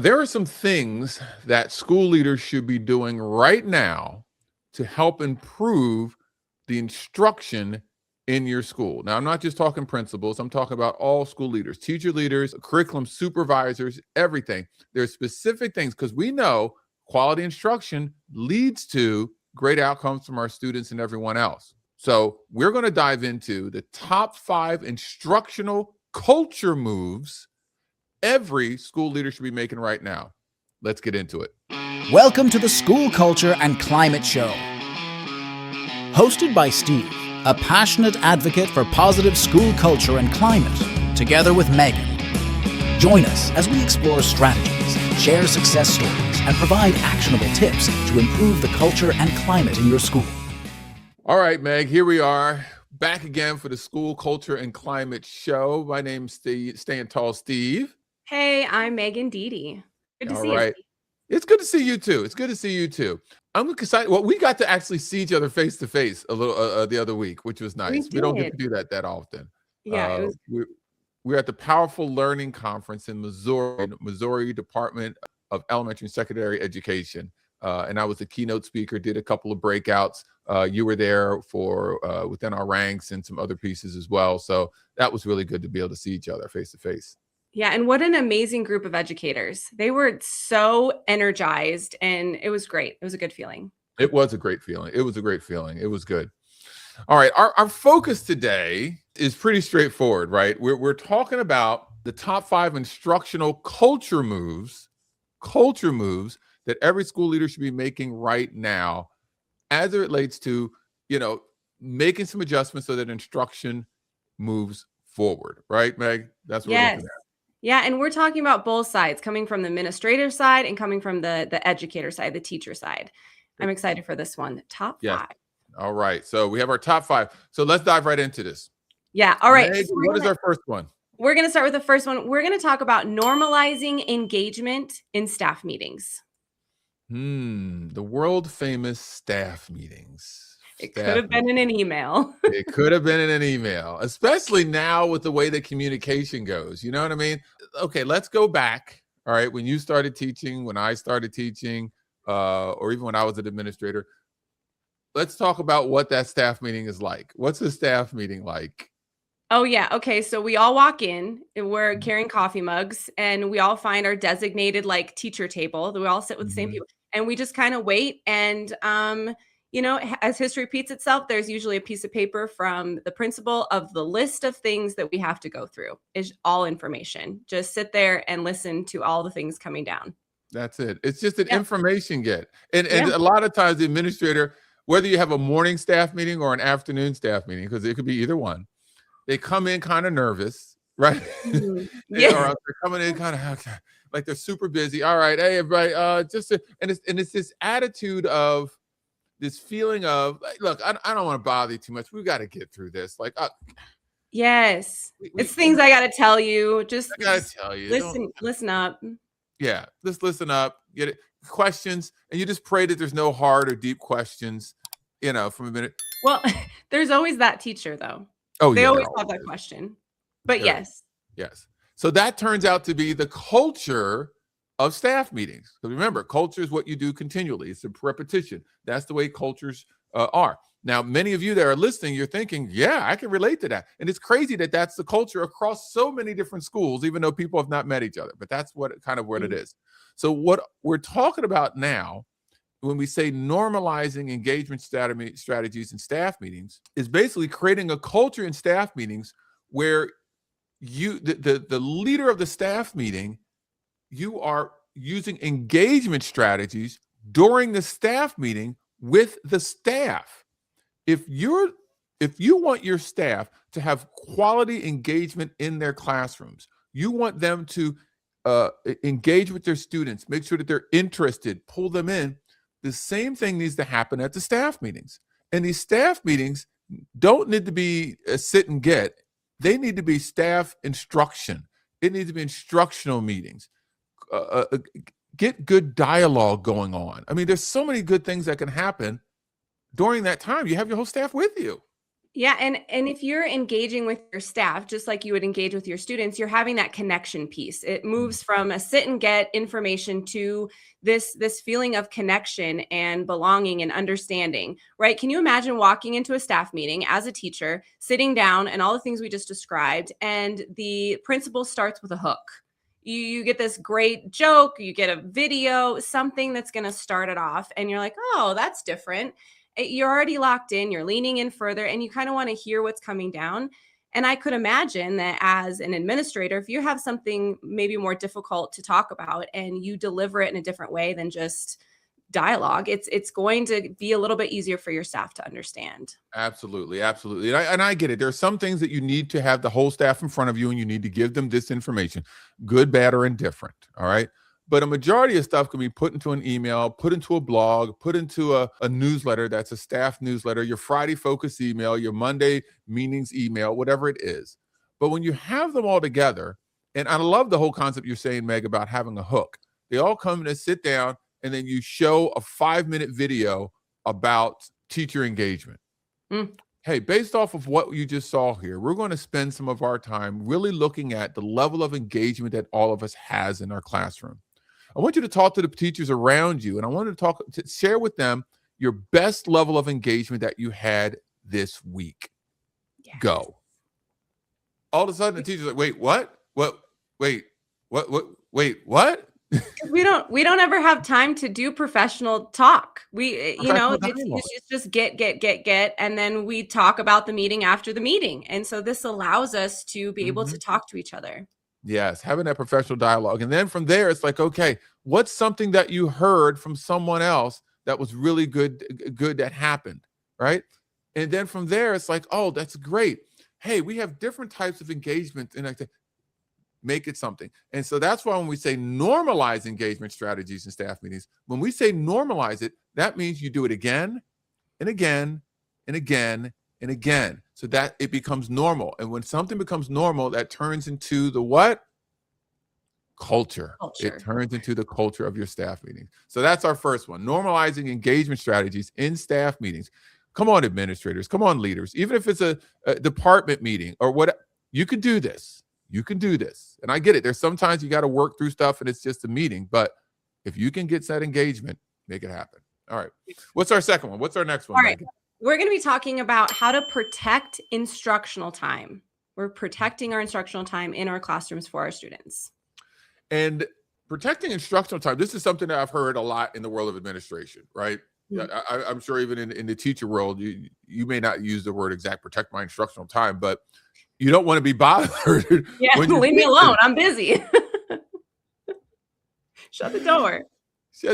There are some things that school leaders should be doing right now to help improve the instruction in your school. Now, I'm not just talking principals. I'm talking about all school leaders, teacher leaders, curriculum supervisors, everything. There's specific things because we know quality instruction leads to great outcomes from our students and everyone else. So we're going to dive into the top 5 instructional culture moves every school leader should be making right now. Let's get into it. Welcome to the School Culture and Climate Show. Hosted by Steve, a passionate advocate for positive school culture and climate, together with Megan. Join us as we explore strategies, share success stories, and provide actionable tips to improve the culture and climate in your school. All right, Meg, here we are back again for the School Culture and Climate Show. My name's Staying Tall Steve. Hey, I'm Megan Deedy. Good to see you. It's good to see you too. It's good to see you too. I'm excited. Well, we got to actually see each other face to face a little the other week, which was nice. We don't get to do that often. Yeah, we're at the Powerful Learning Conference in Missouri Department of Elementary and Secondary Education, and I was the keynote speaker. Did a couple of breakouts. You were there for within our ranks and some other pieces as well. So that was really good to be able to see each other face to face. Yeah, and what an amazing group of educators. They were so energized, and it was great. It was a good feeling. It was a great feeling. It was a great feeling. It was good. All right, our focus today is pretty straightforward, right? We're talking about the top 5 instructional culture moves that every school leader should be making right now as it relates to, making some adjustments so that instruction moves forward, right, Meg? That's what we're looking at. Yeah, and we're talking about both sides, coming from the administrative side and coming from the educator side, the teacher side. I'm excited for this one. Top 5. All right. So we have our top 5. So let's dive right into this. Yeah. All right. Meg, what is our first one? We're going to start with the first one. We're going to talk about normalizing engagement in staff meetings. The world famous staff meetings. It could have been in an email. It could have been in an email, especially now with the way that communication goes. You know what I mean? Okay, let's go back. All right, when you started teaching, when I started teaching, or even when I was an administrator, let's talk about what that staff meeting is like. What's a staff meeting like? Oh, yeah. Okay, so we all walk in, and we're carrying coffee mugs, and we all find our designated teacher table. We all sit with the same people, and we just kind of wait. And as history repeats itself, there's usually a piece of paper from the principal of the list of things that we have to go through. Is all information. Just sit there and listen to all the things coming down. That's it. It's just an information get. And a lot of times the administrator, whether you have a morning staff meeting or an afternoon staff meeting, because it could be either one, they come in kind of nervous, right? Or they're coming in kind of like they're super busy. All right, hey everybody, and it's this attitude of this feeling of look, I don't want to bother you too much. We got to get through this. Yes, it's things I got to tell you. I got to tell you. Listen up. Yeah, just listen up. Get it. Questions, and you just pray that there's no hard or deep questions. From a minute. Well, there's always that teacher though. Oh, they always have that question. But yes. So that turns out to be the culture of staff meetings. So remember, culture is what you do continually. It's a repetition. That's the way cultures are. Now, many of you that are listening, you're thinking, yeah, I can relate to that. And it's crazy that that's the culture across so many different schools, even though people have not met each other. But that's what it is. So what we're talking about now, when we say normalizing engagement strategies in staff meetings, is basically creating a culture in staff meetings where the leader of the staff meeting, you are using engagement strategies during the staff meeting with the staff. If you want your staff to have quality engagement in their classrooms, you want them to engage with their students, make sure that they're interested, pull them in. The same thing needs to happen at the staff meetings. And these staff meetings don't need to be a sit and get. They need to be staff instruction. It needs to be instructional meetings. Get good dialogue going on. I mean, there's so many good things that can happen during that time. You have your whole staff with you. Yeah, and if you're engaging with your staff, just like you would engage with your students, you're having that connection piece. It moves from a sit and get information to this feeling of connection and belonging and understanding, right? Can you imagine walking into a staff meeting as a teacher, sitting down and all the things we just described, and the principal starts with a hook? You get this great joke, you get a video, something that's going to start it off, and you're like, oh, that's different. You're already locked in, you're leaning in further, and you kind of want to hear what's coming down. And I could imagine that as an administrator, if you have something maybe more difficult to talk about and you deliver it in a different way than just dialogue, it's going to be a little bit easier for your staff to understand. Absolutely, absolutely. And I get it. There are some things that you need to have the whole staff in front of you, and you need to give them this information, good, bad, or indifferent. All right. But a majority of stuff can be put into an email, put into a blog, put into a newsletter that's a staff newsletter, your Friday focus email, your Monday meetings email, whatever it is. But when you have them all together, and I love the whole concept you're saying, Meg, about having a hook. They all come and sit down, and then you show a 5-minute video about teacher engagement. Hey, based off of what you just saw here, we're going to spend some of our time really looking at the level of engagement that all of us has in our classroom. I want you to talk to the teachers around you, and I want to share with them your best level of engagement that you had this week. Yes. Go. All of a sudden, the teacher's like, "Wait, what? What? Wait, what? Wait, what?" we don't ever have time to do professional talk. It's just get, and then we talk about the meeting after the meeting. And so this allows us to be able to talk to each other. Yes, having that professional dialogue. And then from there, it's like, okay, what's something that you heard from someone else that was really good that happened, right? And then from there, it's like, oh, that's great. Hey, we have different types of engagement, and make it something. And so that's why when we say normalize engagement strategies in staff meetings, when we say normalize it, that means you do it again and again and again and again, so that it becomes normal. And when something becomes normal, that turns into the what? Culture. It turns into the culture of your staff meeting. So that's our first one, normalizing engagement strategies in staff meetings. Come on, administrators. Come on, leaders. Even if it's a department meeting or what, you can do this. You can do this. And I get it. There's sometimes you got to work through stuff and it's just a meeting. But if you can get that engagement, make it happen. All right. What's our second one? What's our next one? All right. Megan? We're going to be talking about how to protect instructional time. We're protecting our instructional time in our classrooms for our students. And protecting instructional time, this is something that I've heard a lot in the world of administration, right? I'm sure even in the teacher world, you may not use the word exact protect my instructional time, but you don't want to be bothered. Yeah, leave me alone. I'm busy. Shut the door.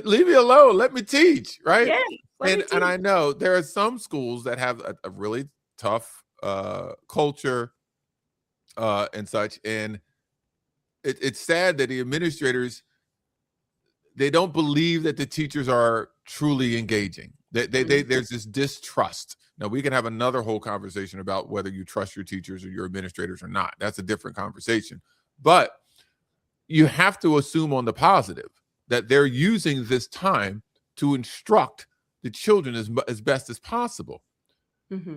Leave me alone. Let me teach, right? Yeah, and I know there are some schools that have a really tough culture and such. And it's sad that the administrators, they don't believe that the teachers are truly engaging. There's this distrust. Now, we can have another whole conversation about whether you trust your teachers or your administrators or not. That's a different conversation. But you have to assume on the positive that they're using this time to instruct the children as best as possible.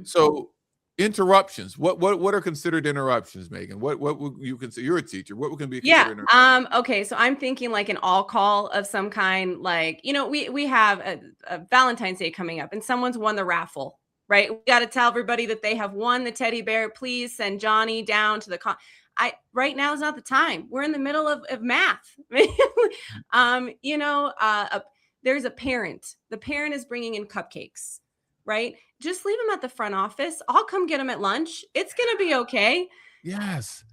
So interruptions, what are considered interruptions, Megan? What would you consider? You're a teacher. What can be considered interruptions? Okay, so I'm thinking like an all call of some kind, like, we have a Valentine's Day coming up and someone's won the raffle, right? We got to tell everybody that they have won the teddy bear. Please send Johnny down to the right now is not the time. We're in the middle of math. There's a parent. The parent is bringing in cupcakes, right? Just leave them at the front office. I'll come get them at lunch. It's going to be okay. Yes.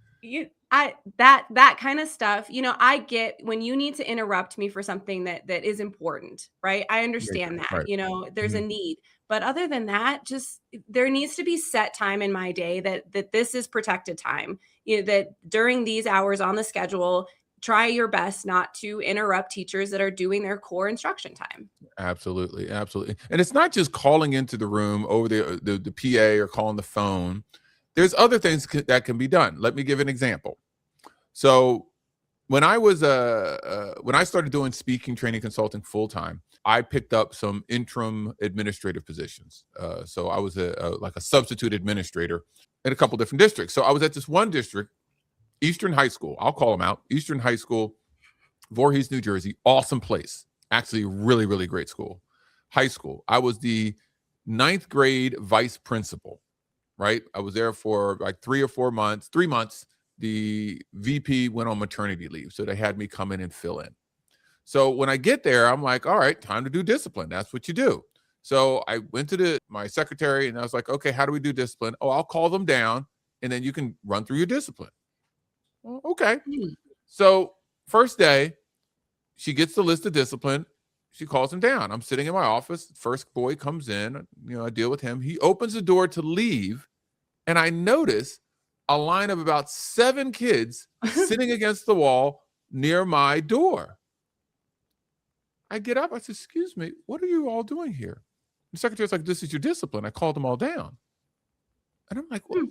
That kind of stuff, I get when you need to interrupt me for something that is important, right? I understand that, right. There's a need. But other than that, just there needs to be set time in my day that this is protected time, that during these hours on the schedule, try your best not to interrupt teachers that are doing their core instruction time. Absolutely. Absolutely. And it's not just calling into the room over the PA or calling the phone. There's other things that can be done. Let me give an example. So when I started doing speaking, training, consulting full time, I picked up some interim administrative positions. So I was like a substitute administrator in a couple different districts. So I was at this one district, Eastern High School. I'll call them out. Eastern High School, Voorhees, New Jersey. Awesome place. Actually, really, really great school. High school. I was the 9th grade vice principal, right? I was there for like 3 months. The VP went on maternity leave, so they had me come in and fill in. So when I get there, I'm like, all right, time to do discipline. That's what you do. So I went to my secretary and I was like, okay, how do we do discipline? Oh, I'll call them down and then you can run through your discipline. Well, okay. So first day, she gets the list of discipline. She calls him down. I'm sitting in my office. First boy comes in. I deal with him. He opens the door to leave, and I notice a line of about 7 kids sitting against the wall near my door. I get up. I said, excuse me, what are you all doing here? The secretary's like, this is your discipline. I called them all down. And I'm like, well,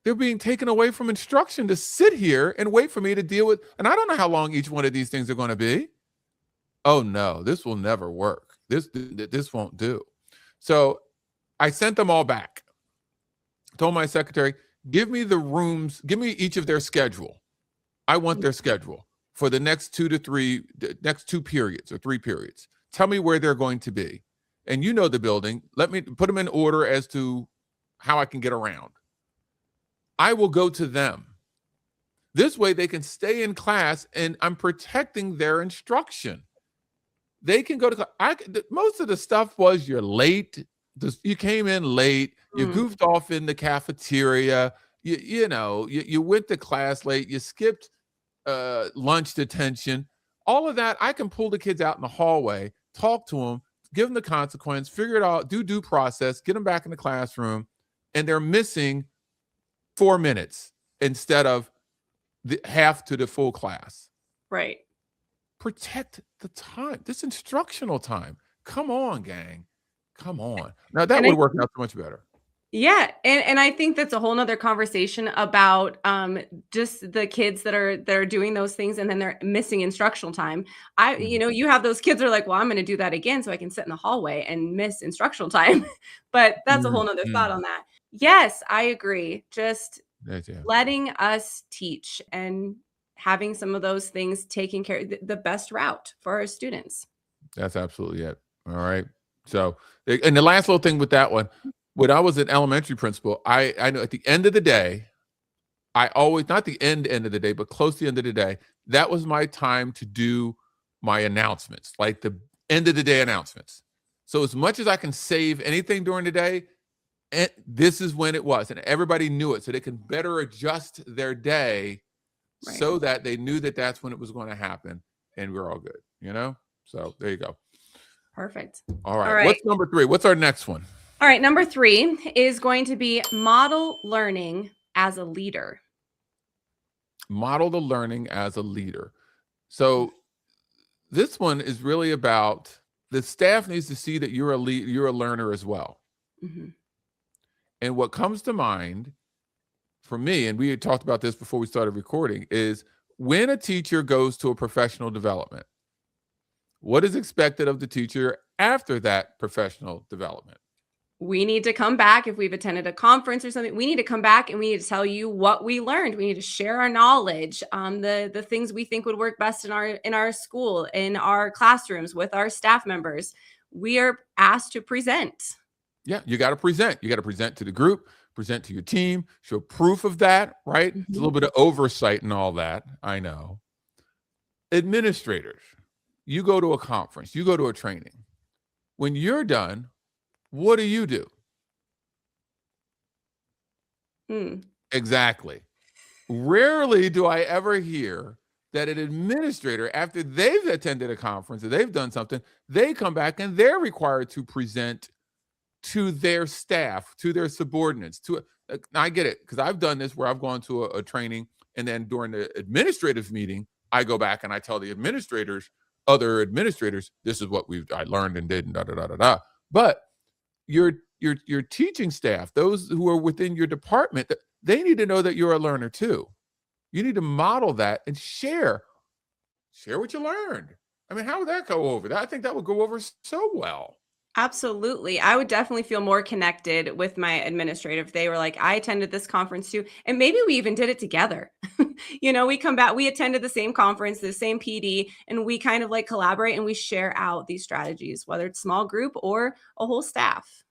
they're being taken away from instruction to sit here and wait for me to deal with. And I don't know how long each one of these things are going to be. Oh, no, this will never work. This won't do. So I sent them all back. Told my secretary, give me the rooms, give me each of their schedule. I want their schedule for the next 2 periods or 3 periods. Tell me where they're going to be. And you know the building. Let me put them in order as to how I can get around. I will go to them. This way they can stay in class and I'm protecting their instruction. They can go to class. Most of the stuff was you're late. You came in late. You goofed off in the cafeteria. You went to class late. You skipped lunch detention. All of that, I can pull the kids out in the hallway, talk to them, give them the consequence, figure it out, do due process, get them back in the classroom, and they're missing 4 minutes instead of half to the full class. Right. Protect the time. This instructional time. Come on, gang. Come on. Now that would work out so much better. Yeah. And I think that's a whole nother conversation about just the kids that are doing those things and then they're missing instructional time. You have those kids that are like, well, I'm going to do that again so I can sit in the hallway and miss instructional time. But that's a whole nother thought on that. Yes, I agree. Just letting us teach and having some of those things taken care of, the best route for our students. That's absolutely it. All right. So, and the last little thing with that one, when I was an elementary principal, I know at the end of the day, I always, not the end of the day, but close to the end of the day, that was my time to do my announcements, like the end of the day announcements. So as much as I can save anything during the day, this is when it was, and everybody knew it, so they can better adjust their day so that they knew that that's when it was going to happen, and we're all good, So there you go. Perfect. All right. What's number 3? What's our next one? All right. Number 3 is going to be model learning as a leader. Model the learning as a leader. So this one is really about the staff needs to see that you're a learner as well. Mm-hmm. And what comes to mind for me, and we had talked about this before we started recording, is when a teacher goes to a professional development, what is expected of the teacher after that professional development? We need to come back. If we've attended a conference or something, we need to come back and we need to tell you what we learned. We need to share our knowledge, the things we think would work best in our school, in our classrooms, with our staff members. We are asked to present. Yeah, you got to present. You got to present to the group, present to your team, show proof of that, right? Mm-hmm. It's a little bit of oversight and all that, I know. Administrators, you go to a conference, you go to a training. When you're done, what do? Exactly. Rarely do I ever hear that an administrator, after they've attended a conference or they've done something, they come back and they're required to present to their staff, to their subordinates. I get it, because I've done this where I've gone to a training, and then during the administrative meeting, I go back and I tell the other administrators, this is what I learned and did, and da da da da da. But your teaching staff, those who are within your department, they need to know that you're a learner too. You need to model that and share what you learned. I mean, how would that go over? I think that would go over so well. Absolutely. I would definitely feel more connected with my administrator if they were like, I attended this conference too. And maybe we even did it together. We come back, we attended the same conference, the same PD, and we kind of like collaborate and we share out these strategies, whether it's small group or a whole staff.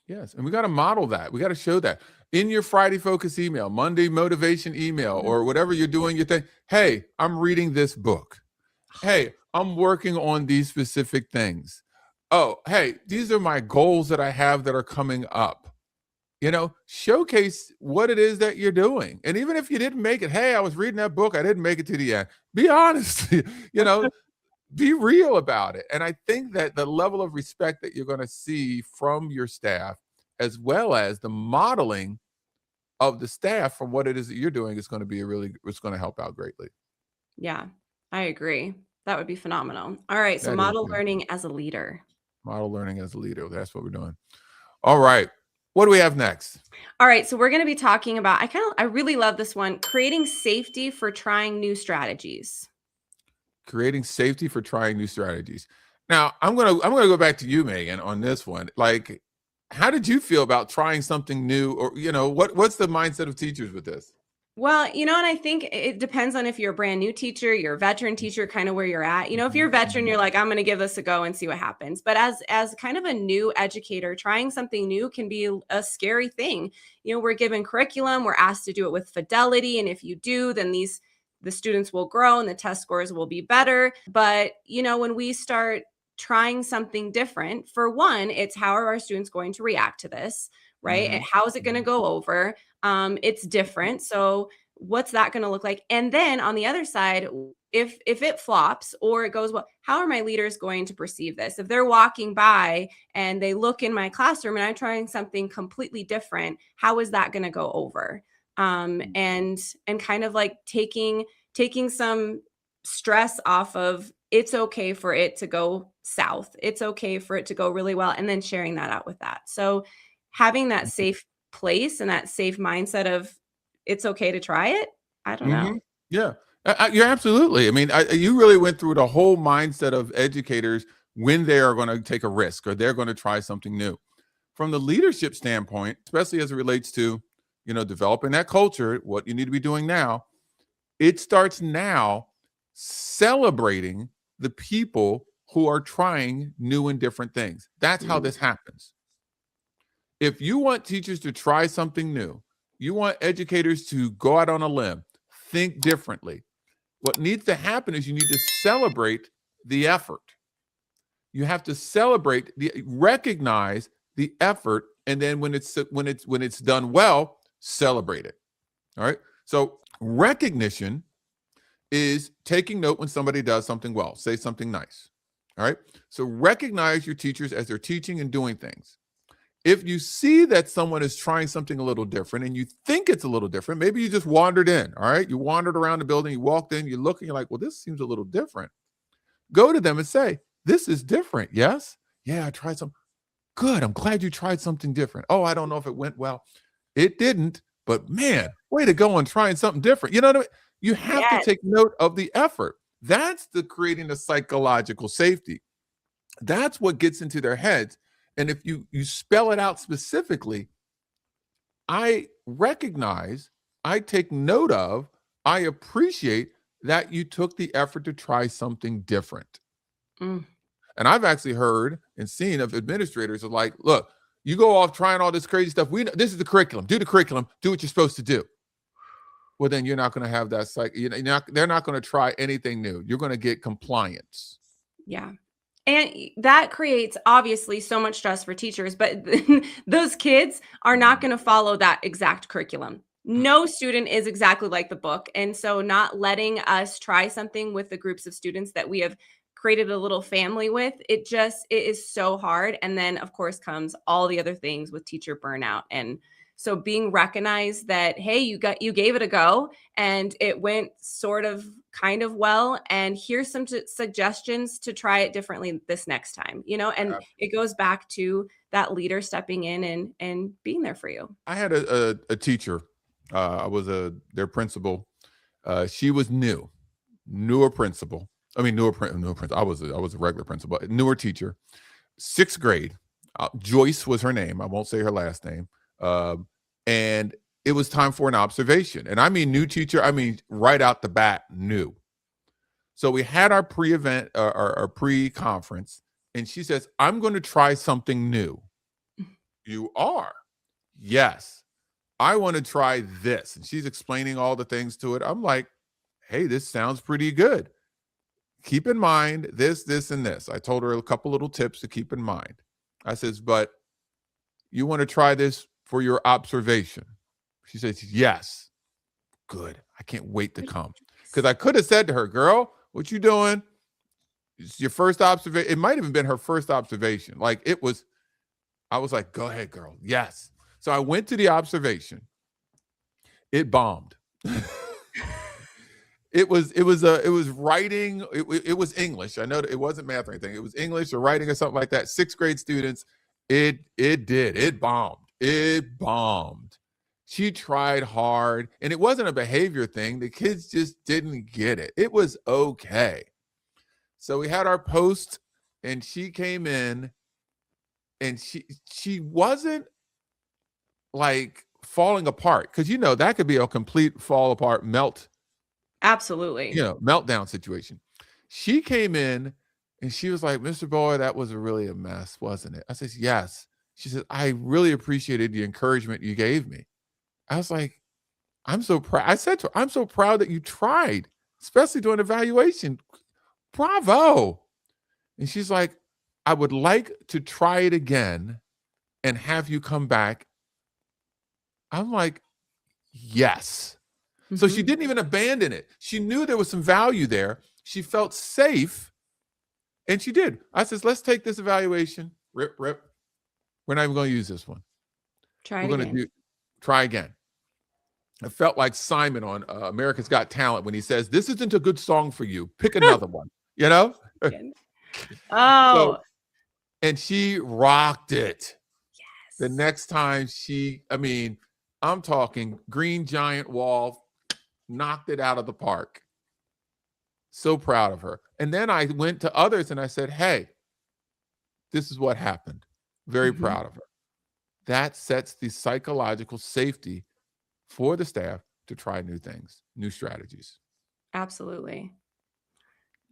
Yes. And we got to model that. We got to show that in your Friday focus email, Monday motivation email, or whatever you're doing, you think, hey, I'm reading this book. Hey, I'm working on these specific things. Oh, hey, these are my goals that I have that are coming up. Showcase what it is that you're doing. And even if you didn't make it, hey, I was reading that book, I didn't make it to the end. Be honest, be real about it. And I think that the level of respect that you're going to see from your staff, as well as the modeling of the staff from what it is that you're doing, is going to be it's going to help out greatly. Yeah, I agree. That would be phenomenal. All right. So model learning as a leader. Model learning as a leader. That's what we're doing. All right. What do we have next? All right. So we're going to be talking about, I really love this one, creating safety for trying new strategies. Creating safety for trying new strategies. Now, I'm going to go back to you, Megan, on this one. Like, how did you feel about trying something new? Or, what's the mindset of teachers with this? Well, and I think it depends on if you're a brand new teacher, you're a veteran teacher, kind of where you're at. If you're a veteran, you're like, I'm going to give this a go and see what happens. But as kind of a new educator, trying something new can be a scary thing. We're given curriculum, we're asked to do it with fidelity. And if you do, then the students will grow and the test scores will be better. But, when we start trying something different, for one, it's how are our students going to react to this, right? And how is it going to go over? It's different. So what's that going to look like? And then on the other side, if it flops or it goes well, how are my leaders going to perceive this? If they're walking by and they look in my classroom and I'm trying something completely different, how is that going to go over? And kind of like taking some stress off of, it's okay for it to go south. It's okay for it to go really well. And then sharing that out with that. So having that safe place and that safe mindset of it's okay to try it. I don't know. Yeah, you're absolutely. I mean, you really went through the whole mindset of educators when they are going to take a risk or they're going to try something new. From the leadership standpoint, especially as it relates to, developing that culture, what you need to be doing now, it starts now celebrating the people who are trying new and different things. That's how this happens. If you want teachers to try something new, you want educators to go out on a limb, think differently, what needs to happen is you need to celebrate the effort. You have to recognize the effort, and then when it's done well, celebrate it. All right. So recognition is taking note when somebody does something well, say something nice. All right. So recognize your teachers as they're teaching and doing things. If you see that someone is trying something a little different and you think it's a little different, maybe you just wandered in, all right? You wandered around the building, you walked in, you look, and you're like, well, this seems a little different. Go to them and say, this is different, yes? Yeah, I tried some. Good, I'm glad you tried something different. Oh, I don't know if it went well. It didn't, but man, way to go on trying something different. You know what I mean? You have to take note of the effort. That's the creating the psychological safety. That's what gets into their heads. And if you spell it out specifically, I recognize, I take note of, I appreciate that you took the effort to try something different. And I've actually heard and seen of administrators are like, look, you go off trying all this crazy stuff. This is the curriculum. Do the curriculum. Do what you're supposed to do. Well, then you're not going to have that they're not going to try anything new. You're going to get compliance. Yeah. And that creates obviously so much stress for teachers, but those kids are not going to follow that exact curriculum. No student is exactly like the book. And so not letting us try something with the groups of students that we have created a little family with, it is so hard. And then of course comes all the other things with teacher burnout. And so being recognized that, hey, you gave it a go and it went sort of kind of well. And here's some suggestions to try it differently this next time, and it goes back to that leader stepping in and being there for you. I had a teacher. I was their principal. She was newer principal. I mean, newer principal. I was a regular principal, but newer teacher. 6th grade. Joyce was her name. I won't say her last name. And it was time for an observation. And I mean new teacher, I mean right out the bat, new. So we had our pre-event, our pre-conference, and she says, I'm going to try something new. You are? Yes. I want to try this. And she's explaining all the things to it. I'm like, hey, this sounds pretty good. Keep in mind this, this, and this. I told her a couple little tips to keep in mind. I says, but you want to try this for your observation? She says, yes. Good. I can't wait to come. Because I could have said to her, girl, what you doing? It's your first observation. It might have even been her first observation. Like it was, I was like, go ahead, girl. Yes. So I went to the observation. It bombed. It was writing. It was English. I know that it wasn't math or anything. It was English or writing or something like that. 6th grade students. It bombed. It bombed. She tried hard, and it wasn't a behavior thing. The kids just didn't get it. It was okay. So we had our post, and she came in, and she wasn't like falling apart, because you know that could be a complete fall apart melt. Absolutely. You know, meltdown situation. She came in and she was like, Mr. Boyd, that was really a mess, wasn't it? I says, yes. She said, I really appreciated the encouragement you gave me. I was like, I'm so proud. I said to her, I'm so proud that you tried, especially during evaluation. Bravo. And she's like, I would like to try it again and have you come back. I'm like, yes. So she didn't even abandon it. She knew there was some value there. She felt safe, and she did. I says, let's take this evaluation. Rip. We're not even going to use this one. We're going to try again. I felt like Simon on America's Got Talent when he says, this isn't a good song for you. Pick another one, you know? Oh. And she rocked it. Yes. The next time I'm talking green giant wall, knocked it out of the park. So proud of her. And then I went to others and I said, hey, this is what happened. Very proud of her. That sets the psychological safety for the staff to try new things, new strategies. Absolutely.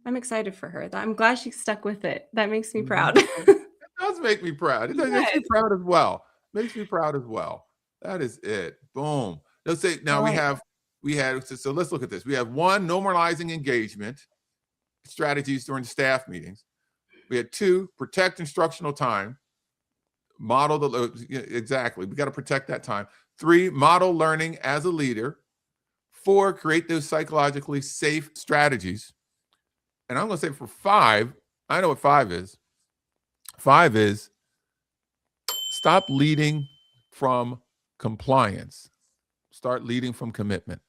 I'm excited for her. I'm glad she stuck with it. That makes me proud. It does make me proud. It makes me proud as well. Makes me proud as well. That is it. Boom. Let's say now so let's look at this. We have 1, normalizing engagement strategies during staff meetings. We had 2, protect instructional time. Model exactly. We got to protect that time. 3, model learning as a leader. 4, create those psychologically safe strategies. And I'm going to say for 5, I know what 5 is. 5 is stop leading from compliance. Start leading from commitment.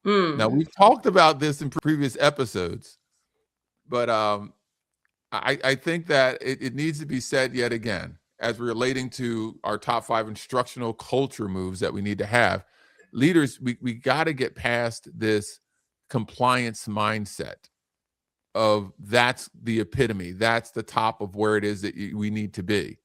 Now, we've talked about this in previous episodes, but I think that it needs to be said yet again as relating to our top 5 instructional culture moves that we need to have. Leaders, we got to get past this compliance mindset of that's the epitome, that's the top of where it is that we need to be.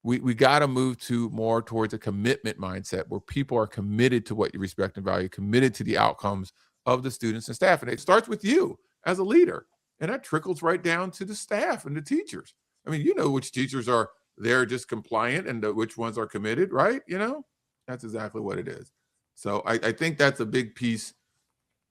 We got to move to more towards a commitment mindset where people are committed to what you respect and value, committed to the outcomes of the students and staff. And it starts with you as a leader, and that trickles right down to the staff and the teachers. I mean, you know which teachers are there just compliant and which ones are committed, right? You know, that's exactly what it is. So I think that's a big piece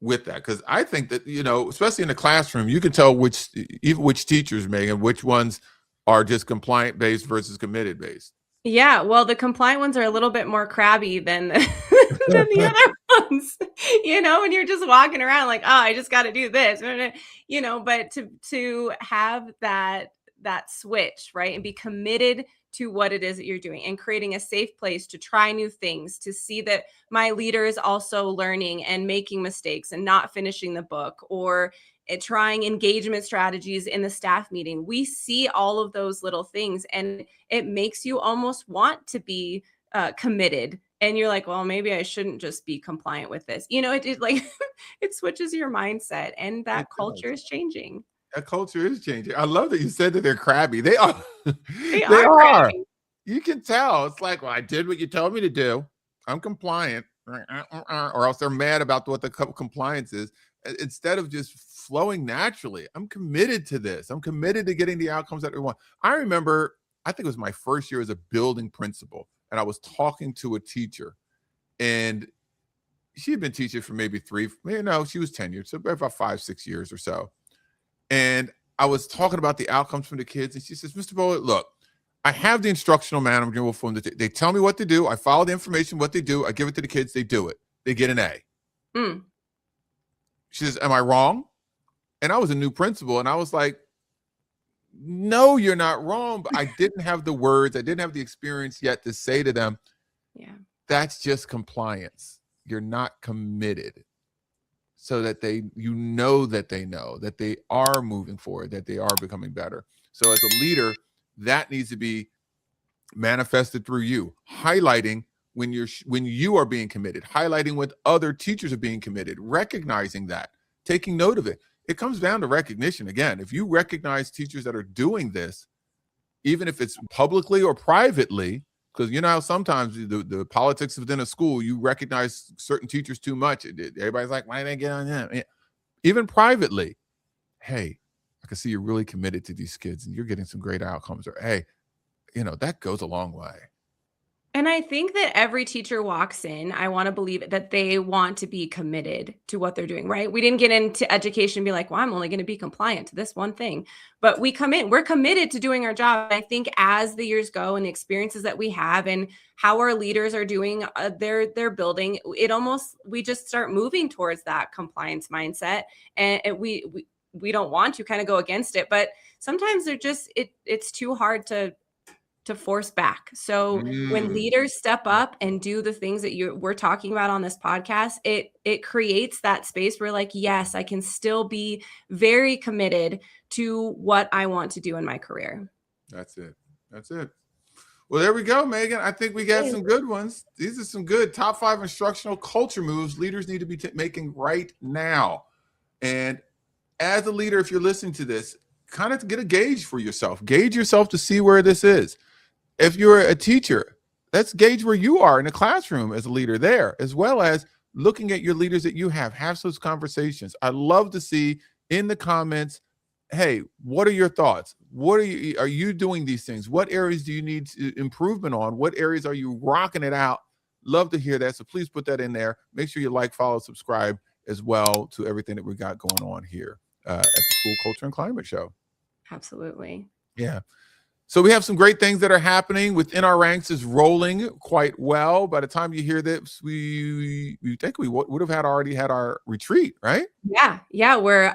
with that, because I think that, you know, especially in the classroom, you can tell which teachers, Megan, which ones are just compliant based versus committed based. Yeah, well, the compliant ones are a little bit more crabby than the other ones, you know, and you're just walking around like, oh, I just got to do this, you know, but to have that switch, right, and be committed to what it is that you're doing and creating a safe place to try new things, to see that my leader is also learning and making mistakes and not finishing the book, or trying engagement strategies in the staff meeting. We see all of those little things, and it makes you almost want to be committed and you're like, well, maybe I shouldn't just be compliant with this. It like it switches your mindset, and that culture is changing. That culture is changing. I love that you said that they're crabby. They are. They They are are. crabby. You can tell. It's like, well, I did what you told me to do. I'm compliant, or else they're mad about what the compliance is. Instead of just flowing naturally, I'm committed to this. I'm committed to getting the outcomes that we want. I remember, I think it was my first year as a building principal, and I was talking to a teacher, and she had been teaching for maybe she was tenured, so about 5-6 years or so. And I was talking about the outcomes from the kids, and she says, Mr. Bowler, look, I have the instructional manual for them. They tell me what to do. I follow the information, what they do. I give it to the kids. They do it. They get an A. Mm. She says, am I wrong? And I was a new principal, and I was like, no, you're not wrong. But I didn't have the words. I didn't have the experience yet to say to them, yeah, that's just compliance. You're not committed. So that that they know that they are moving forward, that they are becoming better. So as a leader, that needs to be manifested through you, highlighting when you are being committed, highlighting when other teachers are being committed, recognizing that, taking note of it. It comes down to recognition. Again, if you recognize teachers that are doing this, even if it's publicly or privately, because you know how sometimes the politics within a school, you recognize certain teachers too much. Everybody's like, why did they get on them? Even privately, hey, I can see you're really committed to these kids and you're getting some great outcomes. Or hey, that goes a long way. And I think that every teacher walks in, I want to believe that they want to be committed to what they're doing, right? We didn't get into education and be like, well, I'm only going to be compliant to this one thing. But we come in, we're committed to doing our job. I think as the years go and the experiences that we have and how our leaders are doing their building, we just start moving towards that compliance mindset. And we don't want to kind of go against it, but sometimes it's too hard to force back. So when leaders step up and do the things that we're talking about on this podcast, it creates that space where like, yes, I can still be very committed to what I want to do in my career. That's it. Well, there we go, Megan. I think we got some good ones. These are some good top 5 instructional culture moves leaders need to be making right now. And as a leader, if you're listening to this, kind of get a gauge for yourself. Gauge yourself to see where this is. If you're a teacher, let's gauge where you are in the classroom as a leader there, as well as looking at your leaders that you have those conversations. I love to see in the comments, hey, what are your thoughts? Are you doing these things? What areas do you need improvement on? What areas are you rocking it out? Love to hear that. So please put that in there. Make sure you like, follow, subscribe as well to everything that we got going on here at the School Culture and Climate Show. Absolutely. Yeah. So we have some great things that are happening. Within Our Ranks is rolling quite well. By the time you hear this, we think we would have already had our retreat, right? Yeah.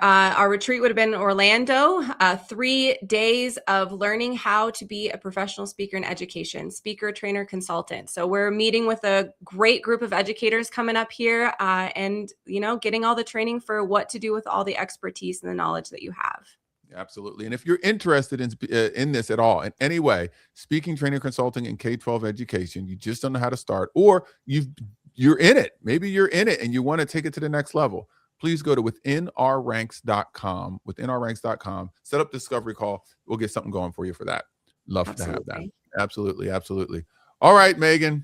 Our retreat would have been in Orlando, 3 days of learning how to be a professional speaker in education, speaker, trainer, consultant. So we're meeting with a great group of educators coming up here and, getting all the training for what to do with all the expertise and the knowledge that you have. Absolutely. And if you're interested in this at all, in any way, speaking, training, consulting, and K-12 education, you just don't know how to start, or you're in it. Maybe you're in it and you want to take it to the next level. Please go to withinourranks.com, withinourranks.com, set up discovery call. We'll get something going for you for that. Love to have that. Absolutely. Absolutely. All right, Megan.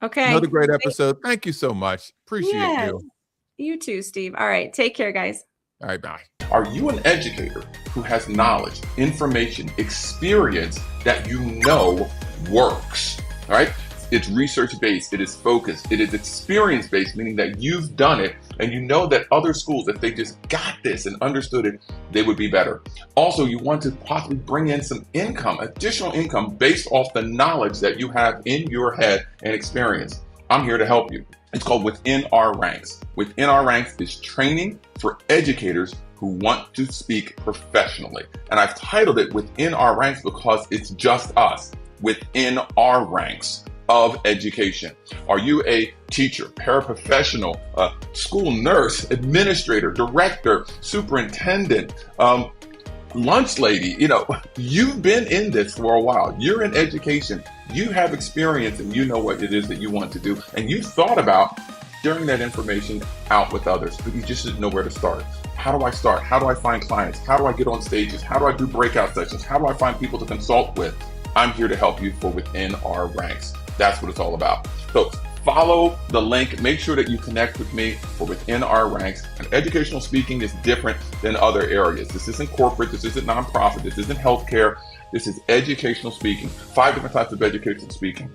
Okay. Another great episode. Thank you so much. Appreciate you. You too, Steve. All right. Take care, guys. All right. Bye. Are you an educator who has knowledge, information, experience that you know works? All right? It's research-based, it is focused, it is experience-based, meaning that you've done it and you know that other schools, if they just got this and understood it, they would be better. Also, you want to possibly bring in some income, additional income based off the knowledge that you have in your head and experience. I'm here to help you. It's called Within Our Ranks. Within Our Ranks is training for educators who want to speak professionally. And I've titled it Within Our Ranks because it's just us within our ranks of education. Are you a teacher, paraprofessional, school nurse, administrator, director, superintendent, lunch lady? You've been in this for a while. You're in education. You have experience and you know what it is that you want to do, and you thought about sharing that information out with others, but you just didn't know where to start. How do I start? How do I find clients? How do I get on stages? How do I do breakout sessions? How do I find people to consult with? I'm here to help you for Within Our Ranks. That's what it's all about. So follow the link. Make sure that you connect with me for Within Our Ranks. And educational speaking is different than other areas. This isn't corporate. This isn't nonprofit. This isn't healthcare. This is educational speaking. 5 different types of educational speaking.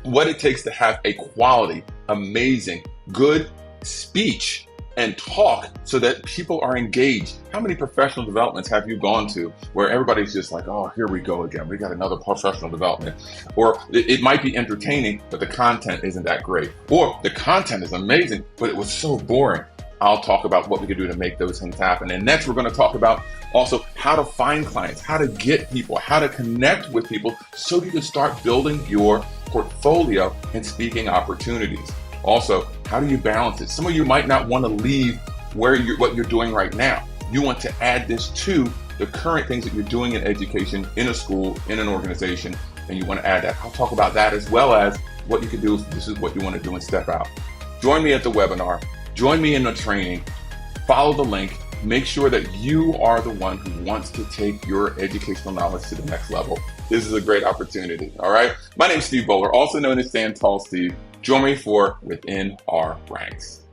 What it takes to have a quality, amazing, good speech and talk so that people are engaged. How many professional developments have you gone to where everybody's just like, oh, here we go again. We got another professional development. Or it might be entertaining, but the content isn't that great. Or the content is amazing, but it was so boring. I'll talk about what we can do to make those things happen. And next, we're going to talk about also how to find clients, how to get people, how to connect with people so you can start building your portfolio and speaking opportunities. Also, how do you balance it? Some of you might not want to leave what you're doing right now. You want to add this to the current things that you're doing in education, in a school, in an organization, and you want to add that. I'll talk about that as well as what you can do if this is what you want to do and step out. Join me at the webinar. Join me in the training. Follow the link. Make sure that you are the one who wants to take your educational knowledge to the next level. This is a great opportunity, all right? My name is Steve Bowler, also known as Stand Tall Steve. Join me for Within Our Ranks.